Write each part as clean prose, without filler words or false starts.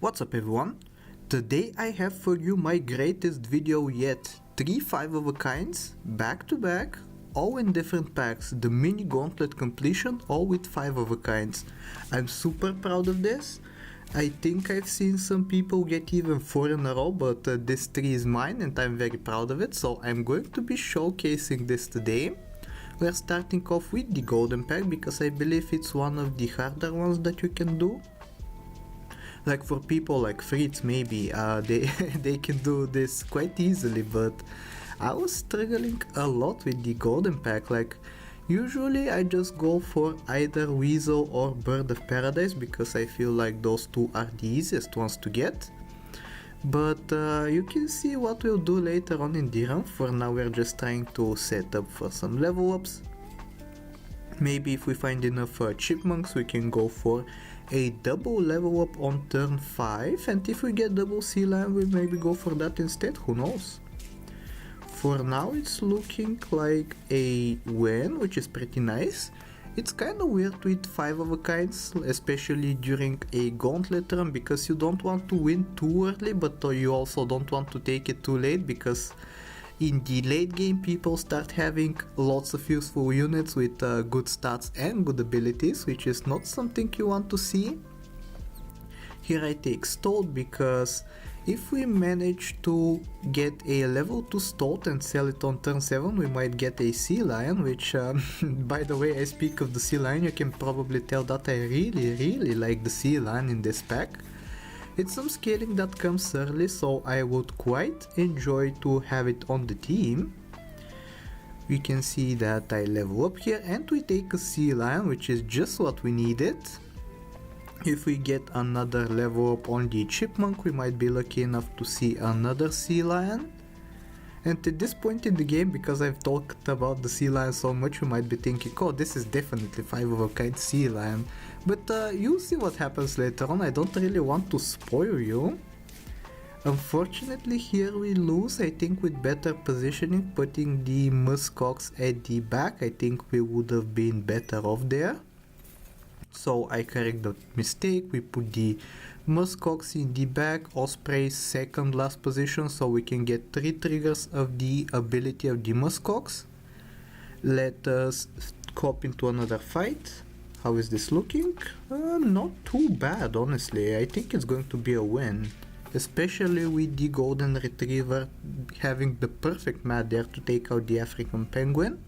What's up everyone? Today I have for you my greatest video yet. 3 5 of a kinds, back to back, all in different packs. The Mini-Gauntlet completion, all with 5 of a kinds. I'm super proud of this. I think I've seen some people get even 4 in a row, but this 3 is mine and I'm very proud of it. So I'm going to be showcasing this today. We're starting off with the golden pack because I believe it's one of the harder ones that you can do. Like for people like Fritz, maybe they can do this quite easily, but I was struggling a lot with the golden pack. Like usually I just go for either Weasel or Bird of Paradise because I feel like those two are the easiest ones to get. But you can see what we'll do later on in the run. For now we're just trying to set up for some level ups. Maybe if we find enough chipmunks we can go for a double level up on turn 5, and if we get double sea lion we maybe go for that instead, who knows. For now it's looking like a win, which is pretty nice. It's kinda weird with 5 of a kinds, especially during a gauntlet run, because you don't want to win too early, but you also don't want to take it too late, because in the late game people start having lots of useful units with good stats and good abilities, which is not something you want to see. Here I take Stoat because if we manage to get a level 2 Stoat and sell it on turn 7 we might get a Sea Lion, which by the way I speak of the Sea Lion, you can probably tell that I really like the Sea Lion in this pack. It's some scaling that comes early, so I would quite enjoy to have it on the team. We can see that I level up here and we take a Sea Lion, which is just what we needed. If we get another level up on the Chipmunk, we might be lucky enough to see another Sea Lion. And at this point in the game, because I've talked about the Sea Lion so much, you might be thinking, oh, this is definitely 5 of a kind Sea Lion. But you'll see what happens later on. I don't really want to spoil you. Unfortunately here we lose. I think with better positioning, putting the muskox at the back, I think we would have been better off there. So I correct the mistake, we put the muskox in the back, Osprey second last position, so we can get 3 triggers of the ability of the muskox. Let us hop into another fight. How is this looking? Not too bad, honestly. I think it's going to be a win, especially with the golden retriever having the perfect mat there to take out the African penguin.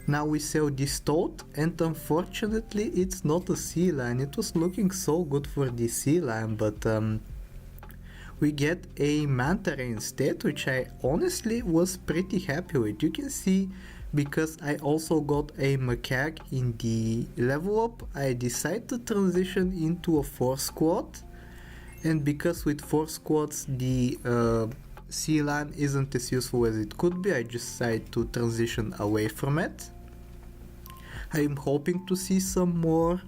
Now we sell the Stoat, and unfortunately it's not a Sea Lion. It was looking so good for the Sea Lion, but we get a Manta Ray instead, which I honestly was pretty happy with. You can see, because I also got a macaque in the level up, I decided to transition into a 4 squad, and because with 4 squads the Sea Lion isn't as useful as it could be, I decided to transition away from it. I'm hoping to see some more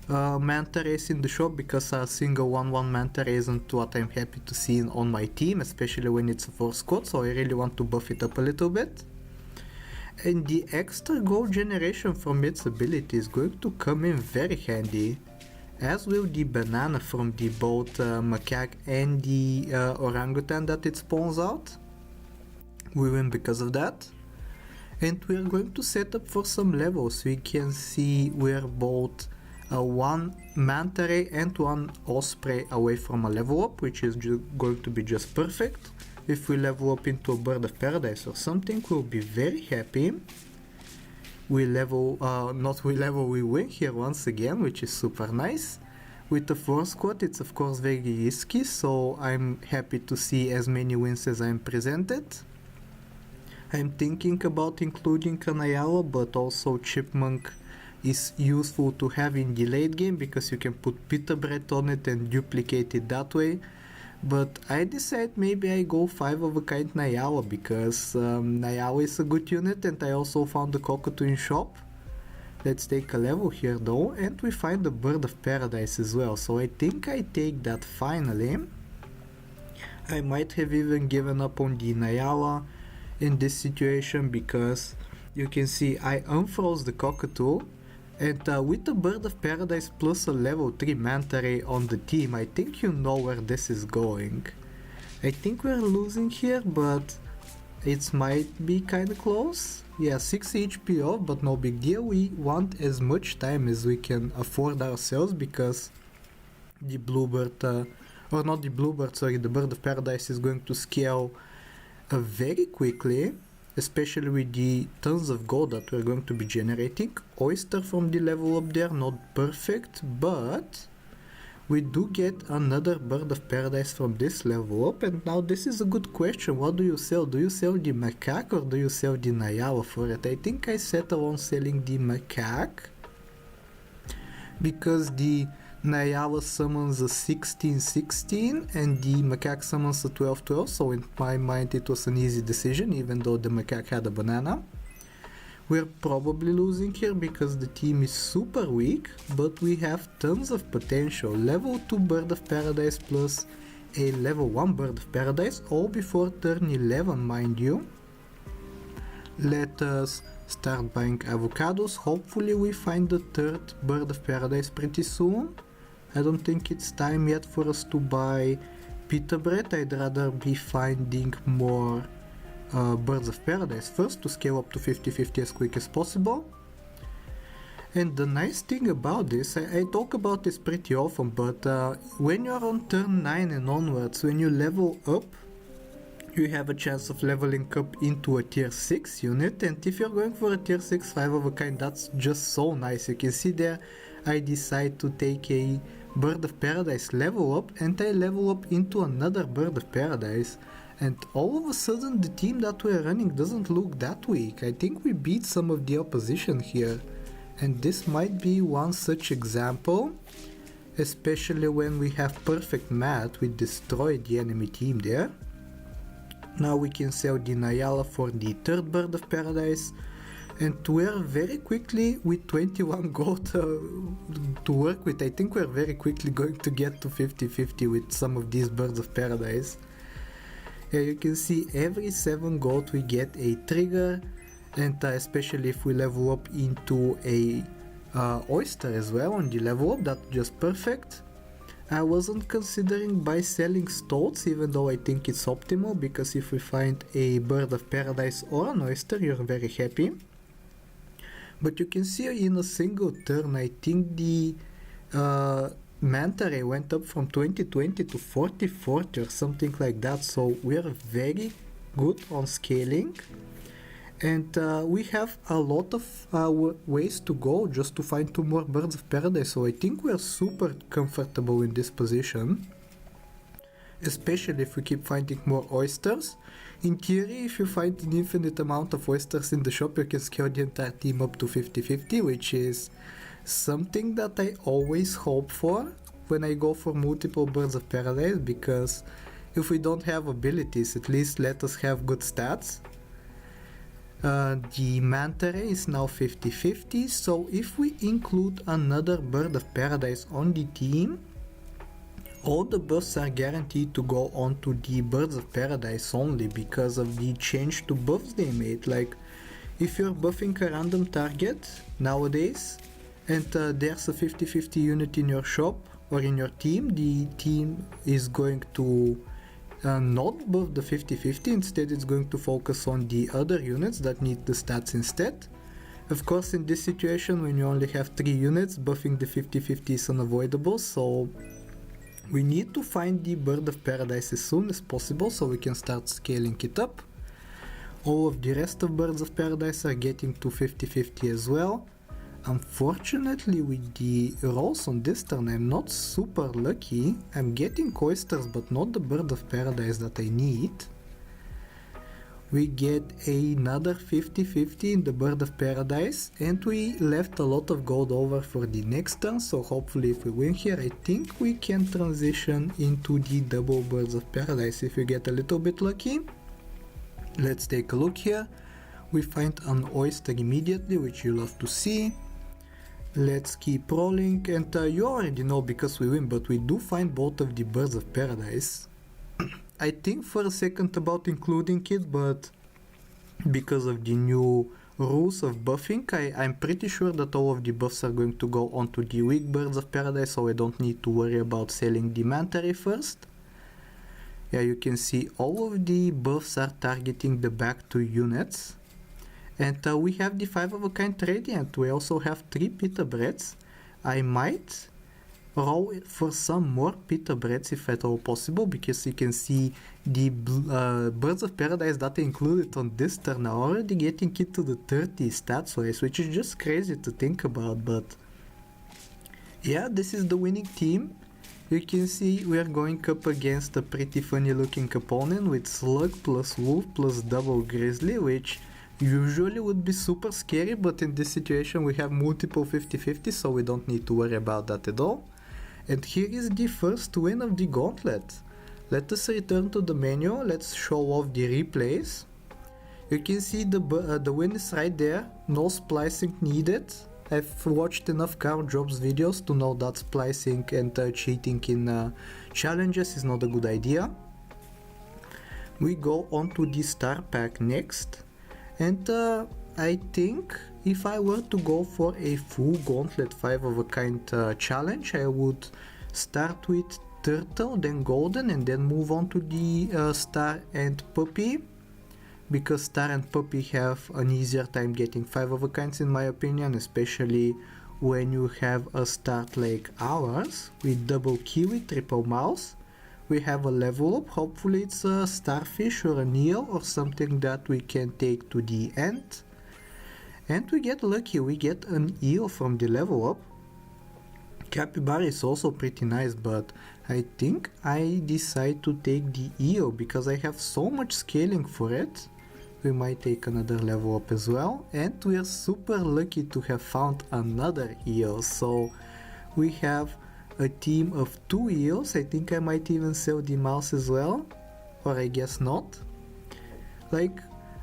Manta Rays in the shop, because a single 1/1 Manta Ray isn't what I'm happy to see on my team, especially when it's a 4 squad, so I really want to buff it up a little bit. And the extra gold generation from its ability is going to come in very handy, as will the banana from the both macaque and the orangutan that it spawns out. We win because of that. And we are going to set up for some levels. We can see we're both 1 Manta Ray and 1 Osprey away from a level up, which is going to be just perfect. If we level up into a Bird of Paradise or something, we'll be very happy. We win here once again, which is super nice. With the 4 squad it's of course very risky, so I'm happy to see as many wins as I'm presented. I'm thinking about including an Ayala, but also Chipmunk is useful to have in the late game because you can put pita bread on it and duplicate it that way. But I decide maybe I go 5 of a kind Nyala, because Nyala is a good unit, and I also found the cockatoo in shop. Let's take a level here though, and we find the Bird of Paradise as well, so I think I take that finally. I might have even given up on the Nyala in this situation, because you can see I unfroze the cockatoo, And with a Bird of Paradise plus a level 3 Manta Ray on the team, I think you know where this is going. I think we're losing here, but it might be kinda close. Yeah, 6 HP off, but no big deal. We want as much time as we can afford ourselves because the Bluebird, or not the Bluebird, sorry, the Bird of Paradise is going to scale very quickly, especially with the tons of gold that we're going to be generating. Oyster from the level up there, not perfect, but we do get another Bird of Paradise from this level up. And now this is a good question. What do you sell? Do you sell the Macaque or do you sell the Nayala for it? I think I settle on selling the Macaque because the Nayala summons a 16-16 and the Macaque summons a 12-12, so in my mind it was an easy decision even though the Macaque had a banana. We're probably losing here because the team is super weak, but we have tons of potential. Level 2 Bird of Paradise plus a level 1 Bird of Paradise, all before turn 11 mind you. Let us start buying avocados. Hopefully we find the third Bird of Paradise pretty soon. I don't think it's time yet for us to buy pita bread. I'd rather be finding more Birds of Paradise first to scale up to 50-50 as quick as possible. And the nice thing about this, I talk about this pretty often, but when you're on turn 9 and onwards, when you level up, you have a chance of leveling up into a tier 6 unit, and if you're going for a tier 6 5 of a kind, that's just so nice. You can see there I decide to take a Bird of Paradise level up, and I level up into another Bird of Paradise, and all of a sudden the team that we're running doesn't look that weak. I think we beat some of the opposition here, and this might be one such example, especially when we have perfect math. We destroyed the enemy team there. Now we can sell the Nayala for the third Bird of Paradise, and we're very quickly with 21 gold to work with. I think we're very quickly going to get to 50-50 with some of these Birds of Paradise. Here you can see every 7 gold we get a trigger, and especially if we level up into a oyster as well on the level up, that's just perfect. I wasn't considering by selling stoats, even though I think it's optimal, because if we find a Bird of Paradise or an oyster, you're very happy. But you can see in a single turn, I think the Manta Ray went up from 20-20 to 40-40 or something like that, so we are very good on scaling. And we have a lot of ways to go just to find 2 more Birds of Paradise, so I think we are super comfortable in this position, especially if we keep finding more oysters. In theory, if you find an infinite amount of oysters in the shop, you can scale the entire team up to 50-50, which is something that I always hope for when I go for multiple Birds of Paradise, because if we don't have abilities, at least let us have good stats. The Manta Ray is now 50-50, so if we include another Bird of Paradise on the team, all the buffs are guaranteed to go on to the Birds of Paradise only because of the change to buffs they made. Like, if you're buffing a random target nowadays and there's a 50-50 unit in your shop or in your team, the team is going to not buff the 50-50, instead it's going to focus on the other units that need the stats instead. Of course, in this situation, when you only have 3 units, buffing the 50-50 is unavoidable, so we need to find the Bird of Paradise as soon as possible so we can start scaling it up. All of the rest of Birds of Paradise are getting to 50-50 as well. Unfortunately, with the rolls on this turn, I'm not super lucky. I'm getting oysters, but not the Bird of Paradise that I need. We get another 50-50 in the Bird of Paradise, and we left a lot of gold over for the next turn, so hopefully if we win here, I think we can transition into the double Birds of Paradise if we get a little bit lucky. Let's take a look here. We find an oyster immediately, which you love to see. Let's keep rolling, and you already know because we win, but we do find both of the Birds of Paradise. I think for a second about including it, but because of the new rules of buffing. I'm pretty sure that all of the buffs are going to go onto the weak birds of paradise, so I don't need to worry about selling the manta ray first. Yeah, you can see all of the buffs are targeting the back 2 units. And we have the 5 of a kind radiant. We also have 3 pita breads. I might roll for some more pita breads if at all possible, because you can see the birds of paradise that I included on this turn are already getting into the 30 stats wise, which is just crazy to think about. But yeah, this is the winning team. You can see we are going up against a pretty funny looking opponent with slug plus wolf plus double grizzly, which usually would be super scary, but in this situation we have multiple 50-50, so we don't need to worry about that at all. And here is the first win of the gauntlet. Let us return to the menu. Let's show off the replays. You can see the win is right there. No splicing needed. I've watched enough car jobs videos to know that splicing and cheating in challenges is not a good idea. We go on to the star pack next. And I think if I were to go for a full gauntlet 5 of a kind challenge, I would start with turtle, then golden, and then move on to the star and puppy, because star and puppy have an easier time getting 5 of a kinds in my opinion, especially when you have a start like ours with double kiwi, triple mouse. We have a level up, hopefully it's a starfish or an eel or something that we can take to the end. And we get lucky, we get an eel from the level up. Capybara is also pretty nice, but I think I decide to take the eel because I have so much scaling for it. We might take another level up as well. And we are super lucky to have found another eel, so we have a team of 2 eels. I think I might even sell the mouse as well, or I guess not. Like,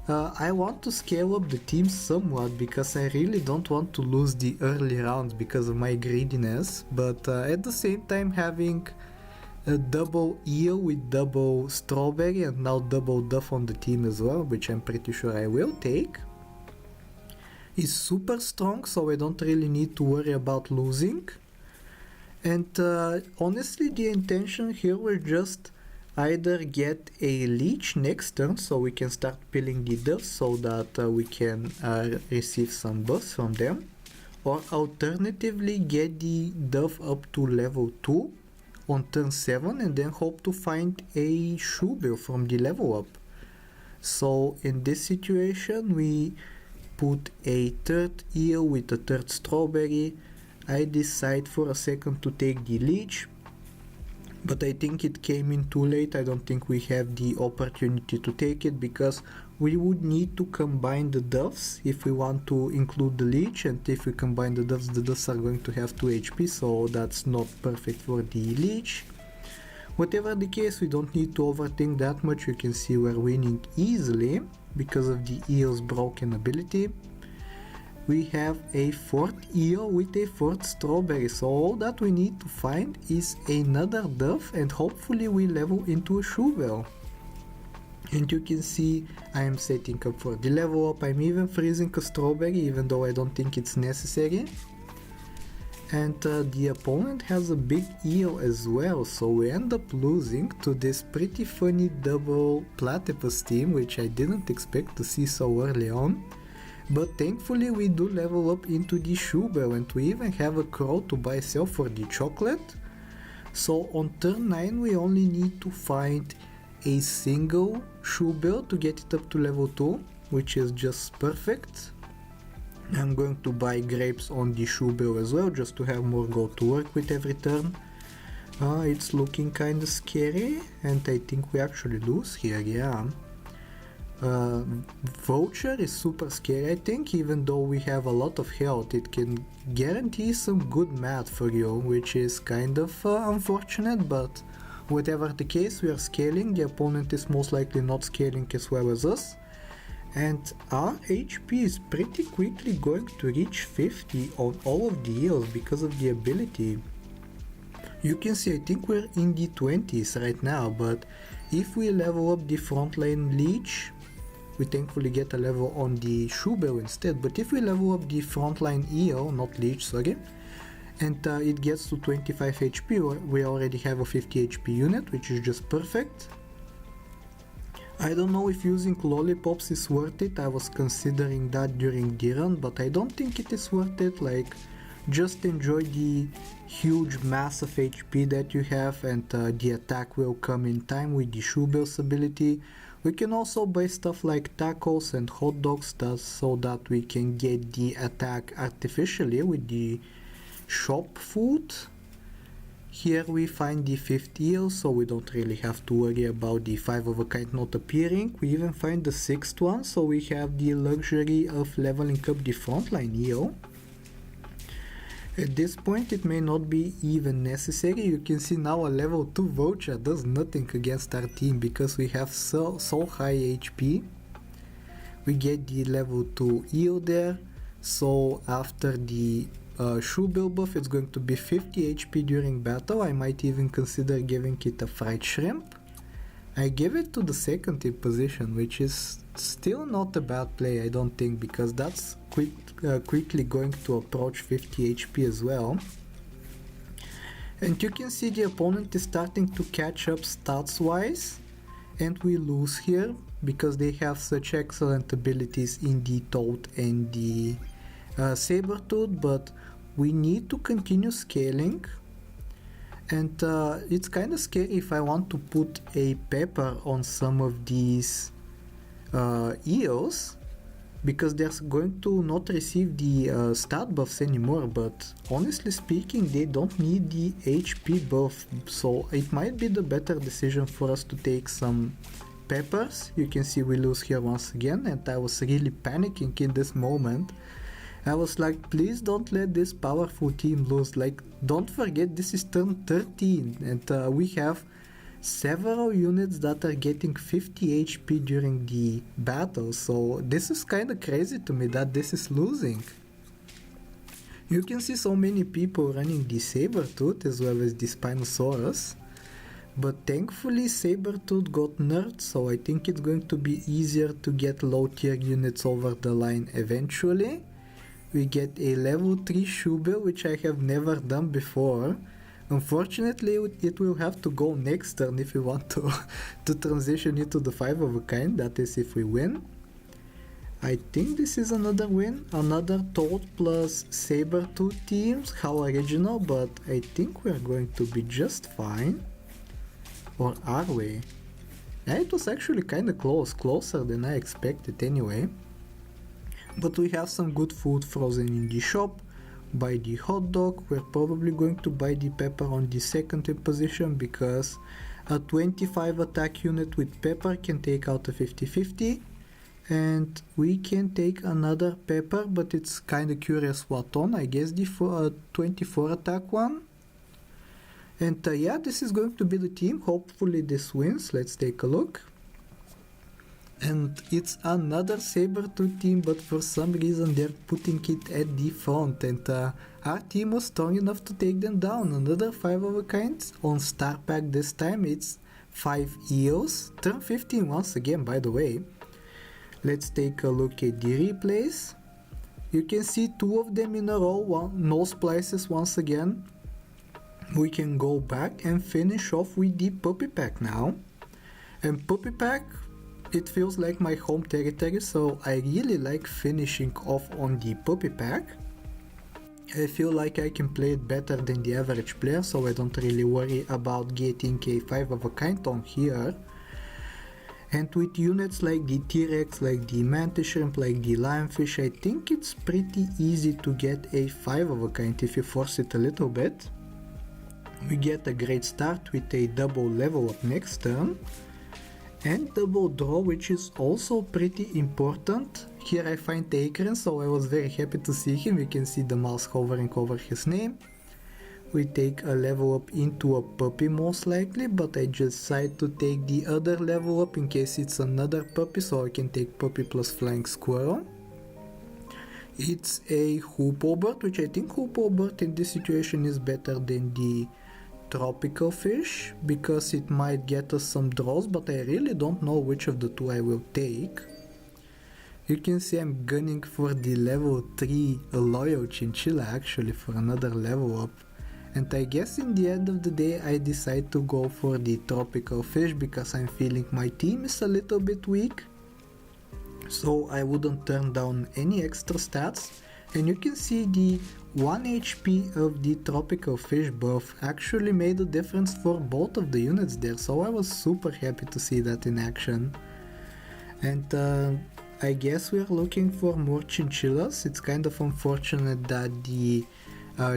I want to scale up the team somewhat because I really don't want to lose the early rounds because of my greediness, but at the same time having a double eel with double strawberry and now double duff on the team as well, which I'm pretty sure I will take, is super strong, so I don't really need to worry about losing. And honestly, the intention here will just either get a leech next turn so we can start pilling the doves so that we can receive some buffs from them, or alternatively get the dove up to level 2 on turn 7 and then hope to find a shoebill from the level up. So in this situation we put a third eel with a third strawberry. I decide for a second to take the leech, but I think it came in too late. I don't think we have the opportunity to take it because we would need to combine the doves if we want to include the leech, and if we combine the doves are going to have 2 HP, so that's not perfect for the leech. Whatever the case, we don't need to overthink that much. You can see we're winning easily because of the eel's broken ability. We have a 4th eel with a 4th strawberry, so all that we need to find is another dove and hopefully we level into a shoebill. And you can see I am setting up for the level up. I'm even freezing a strawberry even though I don't think it's necessary. And the opponent has a big eel as well, so we end up losing to this pretty funny double platypus team, which I didn't expect to see so early on. But thankfully we do level up into the shoebill, and we even have a crow to buy sell for the chocolate. So on turn 9 we only need to find a single shoebill to get it up to level 2, which is just perfect. I'm going to buy grapes on the shoebill as well, just to have more gold to work with every turn. It's looking kinda scary, and I think we actually lose here, yeah. Vulture is super scary, I think, even though we have a lot of health. It can guarantee some good math for you, which is kind of unfortunate, but whatever the case, we are scaling. The opponent is most likely not scaling as well as us, and our HP is pretty quickly going to reach 50 on all of the eels because of the ability. You can see I think we're in the 20s right now, but if we level up the frontline leech, we thankfully get a level on the shoebill instead. But if we level up the frontline EO, not leech, sorry, and it gets to 25 HP, we already have a 50 HP unit, which is just perfect. I don't know if using lollipops is worth it. I was considering that during the run, but I don't think it is worth it. Like, just enjoy the huge massive HP that you have, and the attack will come in time with the shoebill's ability. We can also buy stuff like tacos and hot dogs so that we can get the attack artificially with the shop food. Here we find the 5th eel, so we don't really have to worry about the 5 of a kind not appearing. We even find the 6th one, so we have the luxury of leveling up the frontline eel. At this point it may not be even necessary. You can see now a level 2 voucher does nothing against our team because we have so high HP. We get the level 2 eel there, so after the shoebill buff it's going to be 50 HP during battle. I might even consider giving it a fried shrimp. I gave it to the 2nd in position, which is still not a bad play, I don't think, because that's quickly going to approach 50 HP as well. And you can see the opponent is starting to catch up stats wise, and we lose here because they have such excellent abilities in the Toad and the Sabertooth, but we need to continue scaling. And it's kind of scary if I want to put a pepper on some of these EOs, because they're going to not receive the stat buffs anymore, but honestly speaking they don't need the HP buff, so it might be the better decision for us to take some peppers. You can see we lose here once again, and I was really panicking in this moment. I was like, please don't let this powerful team lose. Like, don't forget this is turn 13 and we have several units that are getting 50 HP during the battle, so this is kind of crazy to me that this is losing. You can see so many people running the Sabertooth as well as the Spinosaurus, but thankfully Sabertooth got nerfed, so I think it's going to be easier to get low tier units over the line eventually. We get a level 3 shoebill, which I have never done before. Unfortunately it will have to go next turn if we want to transition into the 5 of a kind, that is if we win. I think this is another win, another Toad plus Sabertooth teams, how original, but I think we're going to be just fine. Or are we? Yeah, it was actually kinda close, closer than I expected anyway. But we have some good food frozen in the shop. Buy the hot dog. We're probably going to buy the pepper on the 2nd in position because a 25 attack unit with pepper can take out a 50-50, and we can take another pepper, but it's kinda curious what on. I guess the 24 attack one. And yeah, this is going to be the team. Hopefully this wins. Let's take a look. And it's another Sabertooth team, but for some reason they're putting it at the front, and our team was strong enough to take them down. Another 5 of a kind on star pack. This time it's 5 EOs, turn 15 once again by the way. Let's take a look at the replays. You can see 2 of them in a row, no splices once again. We can go back and finish off with the puppy pack now. And puppy pack, it feels like my home territory, so I really like finishing off on the puppy pack. I feel like I can play it better than the average player, so I don't really worry about getting a 5 of a kind on here. And with units like the T-Rex, like the Mantis Shrimp, like the Lionfish, I think it's pretty easy to get a 5 of a kind if you force it a little bit. We get a great start with a double level up next turn. And double draw, which is also pretty important. Here I find Akron, so I was very happy to see him. You can see the mouse hovering over his name. We take a level up into a puppy most likely, but I just decided to take the other level up in case it's another puppy, so I can take puppy plus flying squirrel. It's a hoopoe bird, which I think hoopoe bird in this situation is better than the tropical fish, because it might get us some draws, but I really don't know which of the two I will take. You can see I'm gunning for the level 3 loyal chinchilla actually for another level up. And I guess in the end of the day I decide to go for the tropical fish because I'm feeling my team is a little bit weak. So I wouldn't turn down any extra stats. And you can see the 1 HP of the tropical fish buff actually made a difference for both of the units there. So I was super happy to see that in action. And I guess we're looking for more chinchillas. It's kind of unfortunate that the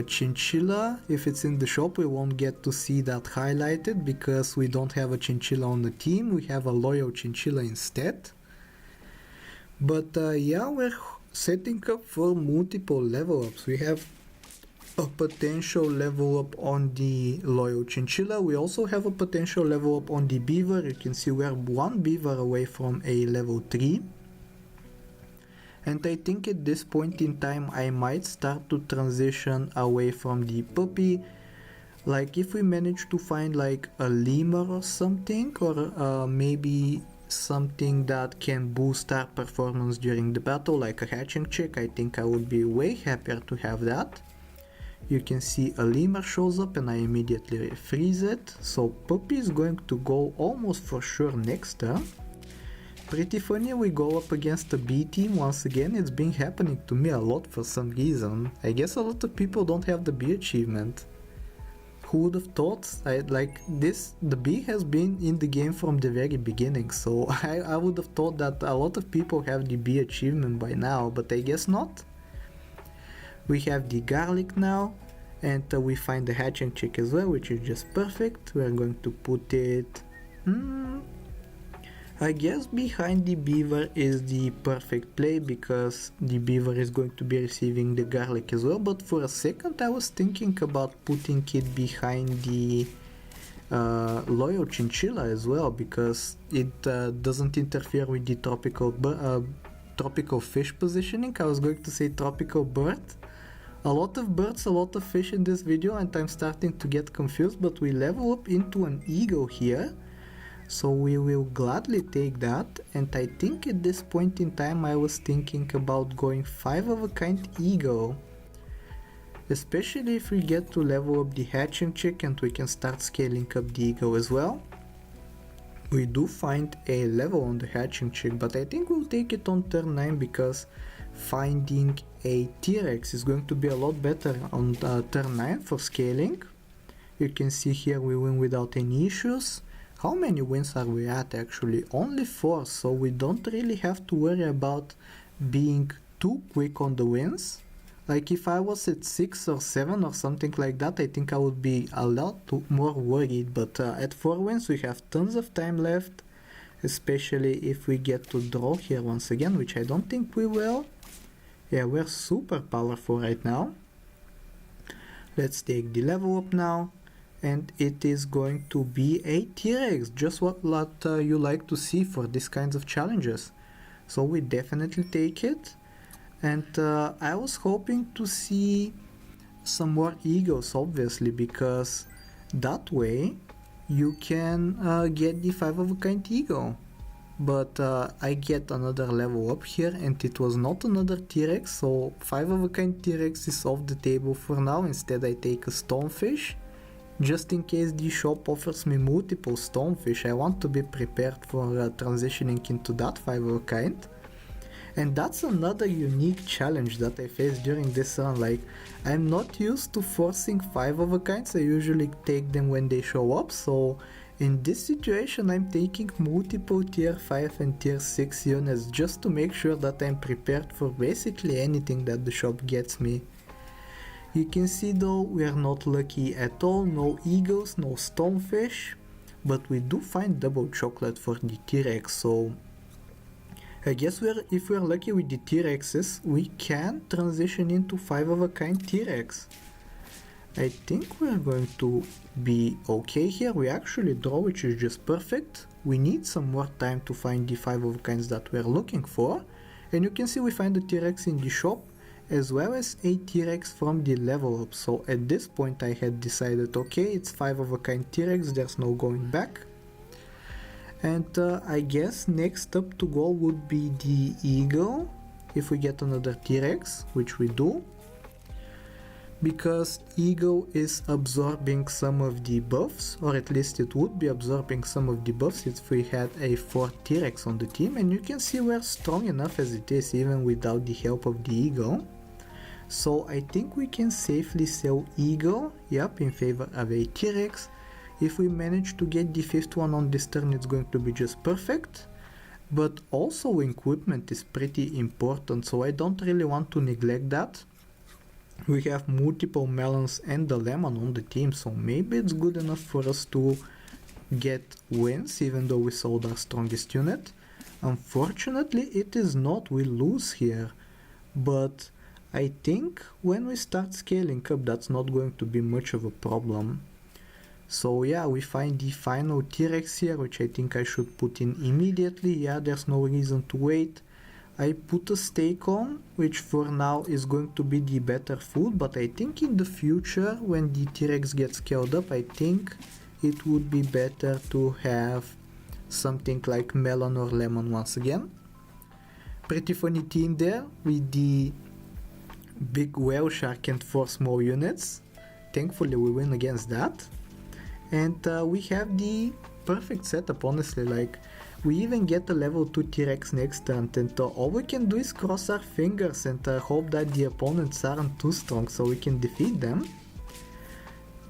chinchilla, if it's in the shop, we won't get to see that highlighted because we don't have a chinchilla on the team. We have a loyal chinchilla instead. But yeah, we're setting up for multiple level ups. We have a potential level up on the loyal chinchilla. We also have a potential level up on the beaver. You can see we're one beaver away from a level 3. And I think at this point in time I might start to transition away from the puppy. Like if we manage to find like a lemur or something, or maybe something that can boost our performance during the battle, like a hatching chick, I think I would be way happier to have that. You can see a lemur shows up and I immediately freeze it. So puppy is going to go almost for sure next turn. Pretty funny, we go up against the B team once again. It's been happening to me a lot for some reason. I guess a lot of people don't have the B achievement. Who would have thought? The B has been in the game from the very beginning, so I would have thought that a lot of people have the B achievement by now, but I guess not. We have the garlic now, and we find the hatching chick as well, which is just perfect. We are going to put it... I guess behind the beaver is the perfect play because the beaver is going to be receiving the garlic as well, but for a second I was thinking about putting it behind the loyal chinchilla as well because it doesn't interfere with the tropical fish positioning. I was going to say tropical bird. A lot of birds, a lot of fish in this video, and I'm starting to get confused, but we level up into an eagle here. So we will gladly take that, and I think at this point in time I was thinking about going 5 of a kind eagle. Especially if we get to level up the hatching chick and we can start scaling up the eagle as well. We do find a level on the hatching chick, but I think we'll take it on turn 9 because finding a T-Rex is going to be a lot better on turn 9 for scaling. You can see here we win without any issues. How many wins are we at actually? Only 4, so we don't really have to worry about being too quick on the wins. Like if I was at 6 or 7 or something like that, I think I would be a lot more worried, but at 4 wins we have tons of time left, especially if we get to draw here once again, which I don't think we will. Yeah, we're super powerful right now. Let's take the level up now. And it is going to be a T-Rex, just what you like to see for these kinds of challenges. So we definitely take it. And I was hoping to see some more eagles, obviously, because that way you can get the 5 of a kind eagle. But I get another level up here and it was not another T-Rex, so 5 of a kind T-Rex is off the table for now. Instead I take a stonefish. Just in case the shop offers me multiple stonefish, I want to be prepared for transitioning into that 5 of a kind. And that's another unique challenge that I faced during this run. Like, I'm not used to forcing 5 of a kinds, I usually take them when they show up, so in this situation I'm taking multiple tier 5 and tier 6 units just to make sure that I'm prepared for basically anything that the shop gets me. You can see though we are not lucky at all, no eagles, no stonefish, but we do find double chocolate for the T-Rex, so I guess if we're lucky with the T-Rexes, we can transition into 5 of a kind T-Rex. I think we're going to be okay here. We actually draw, which is just perfect. We need some more time to find the 5 of a kinds that we're looking for, and you can see we find the T-Rex in the shop, as well as a T-Rex from the level up. So at this point I had decided, okay, it's 5 of a kind T-Rex, there's no going back. And I guess next up to go would be the eagle, if we get another T-Rex, which we do. Because eagle is absorbing some of the buffs, or at least it would be absorbing some of the buffs if we had a 4th T-Rex on the team, and you can see we're strong enough as it is even without the help of the eagle. So I think we can safely sell eagle, yep, in favor of a T-Rex. If we manage to get the 5th one on this turn, it's going to be just perfect. But also equipment is pretty important, so I don't really want to neglect that. We have multiple melons and the lemon on the team, so maybe it's good enough for us to get wins even though we sold our strongest unit. Unfortunately it is not, we lose here, but I think when we start scaling up that's not going to be much of a problem. So yeah, we find the final T-Rex here, which I think I should put in immediately. Yeah, there's no reason to wait. I put a steak on, which for now is going to be the better food, but I think in the future when the T-Rex gets scaled up, I think it would be better to have something like melon or lemon once again. Pretty funny team there with the big whale shark and 4 small units. Thankfully we win against that. And we have the perfect setup, honestly. Like, we even get a level 2 T-Rex next turn, and all we can do is cross our fingers and hope that the opponents aren't too strong so we can defeat them.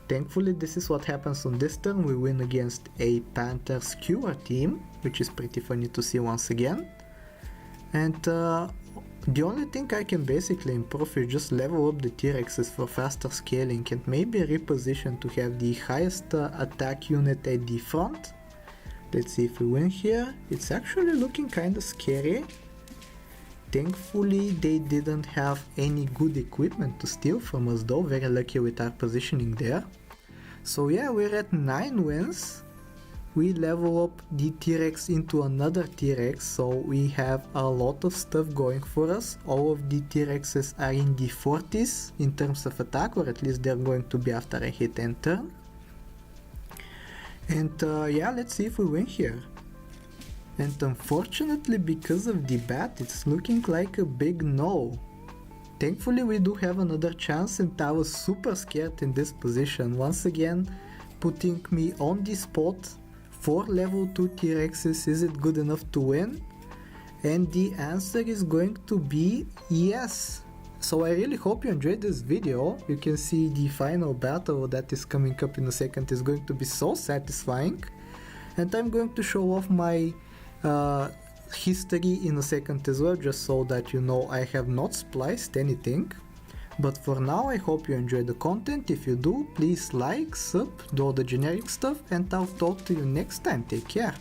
Thankfully this is what happens on this turn. We win against a panther skewer team, which is pretty funny to see once again. And the only thing I can basically improve is just level up the T-Rexes for faster scaling and maybe reposition to have the highest attack unit at the front. Let's see if we win here. It's actually looking kinda scary. Thankfully they didn't have any good equipment to steal from us though, very lucky with our positioning there. So yeah, we're at 9 wins. We level up the T-Rex into another T-Rex, so we have a lot of stuff going for us. All of the T-Rexes are in the 40s in terms of attack, or at least they're going to be after I hit enter. And yeah, let's see if we win here. And unfortunately, because of the bat, it's looking like a big no. Thankfully we do have another chance, and I was super scared in this position. Once again, putting me on the spot. 4 level 2 T-Rexes, is it good enough to win? And the answer is going to be yes. So I really hope you enjoyed this video. You can see the final battle that is coming up in a second is going to be so satisfying. And I'm going to show off my history in a second as well, just so that you know I have not spliced anything. But for now, I hope you enjoyed the content. If you do, please like, sub, do all the generic stuff, and I'll talk to you next time. Take care.